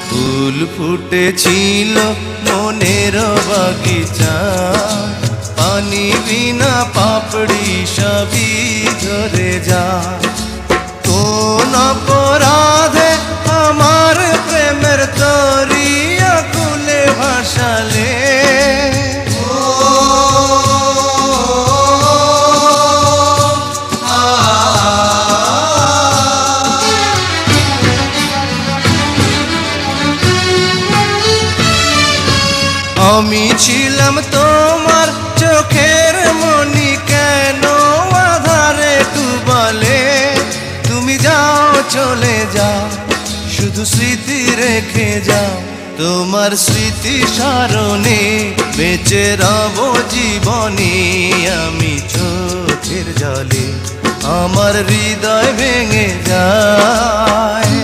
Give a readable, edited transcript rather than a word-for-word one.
ফুল ফুটেছিল মনের বাগিচা, পানি বিনা পাপড়ি সবই ঝরে যায়। কোন অপরাধে আমার প্রেমের তরি আকুলে ভাসালে, আমি ছিলাম তোমার চোখের মনি, কেন আধারে ডুবালে? তুমি যাও চলে যাও, শুধু স্মৃতি রেখে যাও। তোমার স্মৃতি স্মরণে বেঁচে রব জীবনে আমি চোখের জলে, আমার হৃদয় ভেঙে যায়।